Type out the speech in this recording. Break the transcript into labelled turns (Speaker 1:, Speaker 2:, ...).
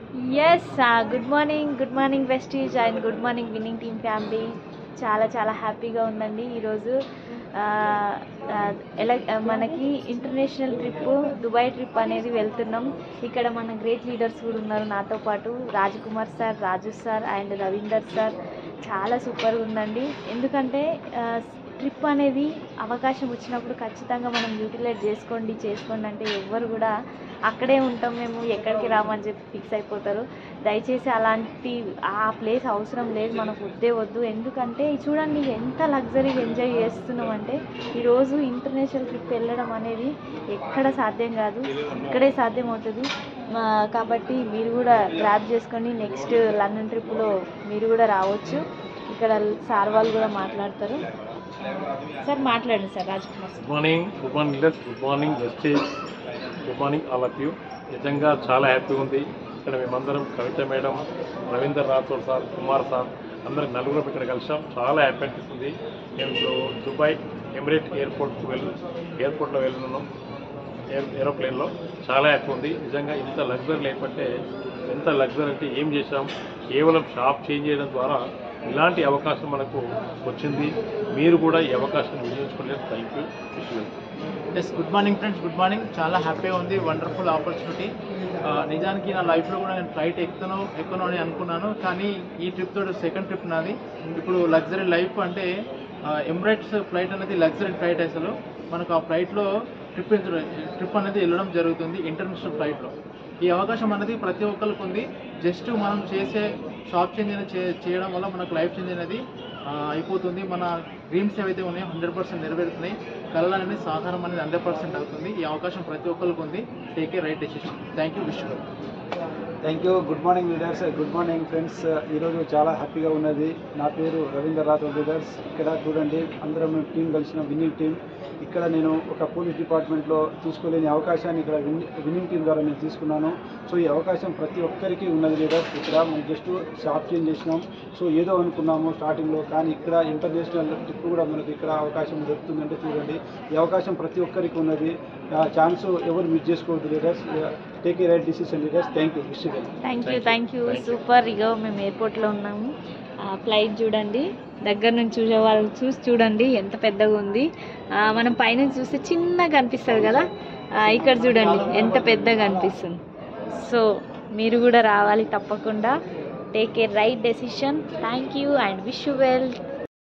Speaker 1: Yes, good morning Vestige and good morning winning team family. చాలా హ్యాపీగా ఉందండి ఈరోజు. మనకి ఇంటర్నేషనల్ ట్రిప్ దుబాయ్ ట్రిప్ అనేది వెళ్తున్నాం. ఇక్కడ మన గ్రేట్ లీడర్స్ కూడా ఉన్నారు నాతో పాటు, Rajkumar sir, Raju sir and Ravinder sir. చాలా సూపర్గా ఉందండి. ఎందుకంటే ట్రిప్ అనేది అవకాశం వచ్చినప్పుడు ఖచ్చితంగా మనం యూటిలైజ్ చేసుకోండి అంటే ఎవ్వరు కూడా అక్కడే ఉంటాం మేము ఎక్కడికి రామని చెప్పి ఫిక్స్ అయిపోతారు. దయచేసి అలాంటి ఆ ప్లేస్ అవసరం లేదు, మనకు వద్దు. ఎందుకంటే చూడండి ఎంత లగ్జరీగా ఎంజాయ్ చేస్తున్నామంటే ఈరోజు ఇంటర్నేషనల్ ట్రిప్ వెళ్ళడం అనేది ఎక్కడ సాధ్యం కాదు, ఇక్కడే సాధ్యమవుతుంది. కాబట్టి మీరు కూడా గ్రాప్ చేసుకొని నెక్స్ట్ లండన్ ట్రిప్లో మీరు కూడా రావచ్చు. ఇక్కడ సార్ వాళ్ళు కూడా మాట్లాడతారు. సార్ మాట్లాడండి sir. Rajkumar sir.
Speaker 2: Good morning Vestige, good morning all of you. నిజంగా చాలా హ్యాపీగా ఉంది. ఇక్కడ మేమందరం Kavitha madam, Ravinder Rathod sir, Kumar sir అందరం నలుగురు ఇక్కడ కలిసాం. చాలా హ్యాపీ అనిపిస్తుంది. మేము ఇప్పుడు దుబాయ్ ఎమిరేట్ ఎయిర్పోర్ట్లో వెళ్ళున్నాం ఏరోప్లేన్లో. చాలా హ్యాపీ ఉంది. నిజంగా ఇంత లగ్జరీ లేకపోతే ఎంత లగ్జరీ అంటే ఏం చేసాం, కేవలం షాప్ చేంజ్ చేయడం ద్వారా ఇలాంటి అవకాశం మనకు వచ్చింది. మీరు కూడా ఈ అవకాశం వినియోగించుకోలేదు. Thank you.
Speaker 3: Yes, good morning friends, good morning. చాలా హ్యాపీగా ఉంది, వండర్ఫుల్ ఆపర్చునిటీ. నిజానికి నా లైఫ్లో కూడా నేను ఫ్లైట్ ఎక్కును అని అనుకున్నాను, కానీ ఈ ట్రిప్ తోటి సెకండ్ ట్రిప్ నాది. ఇప్పుడు లగ్జరీ లైఫ్ అంటే ఎమిరేట్స్ ఫ్లైట్ అనేది లగ్జరీ ఫ్లైట్. అసలు మనకు ఆ ఫ్లైట్లో ట్రిప్ అనేది వెళ్ళడం జరుగుతుంది, ఇంటర్నేషనల్ ఫ్లైట్లో. ఈ అవకాశం అనేది ప్రతి ఒక్కరికి ఉంది. జస్ట్ మనం చేసే షాప్ చేంజ్ అనేది చేయడం వల్ల మనకు లైఫ్ చేంజ్ అనేది అయిపోతుంది. మన డ్రీమ్స్ ఏవైతే ఉన్నాయో 100% నెరవేరుతున్నాయి. కళలు అనేది సాకారం అనేది 100% అవుతుంది. ఈ అవకాశం ప్రతి ఒక్కరికి ఉంది. Take a right decision. Thank you. Wish
Speaker 4: thank you. Good morning leaders, good morning friends. ఈరోజు చాలా హ్యాపీగా ఉన్నది. నా పేరు రవీందర్ రాథోడ్ లీడర్స్. ఇక్కడ చూడండి అందరం టీం కలిసిన విన్నింగ్ టీం. ఇక్కడ నేను ఒక పోలీస్ డిపార్ట్మెంట్లో తీసుకోలేని అవకాశాన్ని ఇక్కడ విన్నింగ్ టీం ద్వారా నేను తీసుకున్నాను. సో ఈ అవకాశం ప్రతి ఒక్కరికి ఉన్నది లీడర్స్. ఇక్కడ మనం జస్ట్ షాప్ చేంజ్ చేసినాం. సో ఏదో అనుకున్నాము స్టార్టింగ్లో, కానీ ఇక్కడ ఇంటర్నేషనల్ ట్రిప్ కూడా మనకు ఇక్కడ అవకాశం దొరుకుతుందంటే చూడండి, ఈ అవకాశం ప్రతి ఒక్కరికి ఉన్నది. ఛాన్స్ ఎవరు మిస్ చేసుకోవద్దు leaders. Take a right decision leaders. Thank you.
Speaker 1: Thank you. Super. ఇగో మేము ఎయిర్పోర్ట్లో ఉన్నాము. ఫ్లైట్ చూడండి, దగ్గర నుంచి చూడండి ఎంత పెద్దగా ఉంది. మనం పైనుంచి చూస్తే చిన్నగా అనిపిస్తుంది కదా, ఇక్కడ చూడండి ఎంత పెద్దగా అనిపిస్తుంది. సో మీరు కూడా రావాలి తప్పకుండా. Take a right decision. Thank you and wish you well.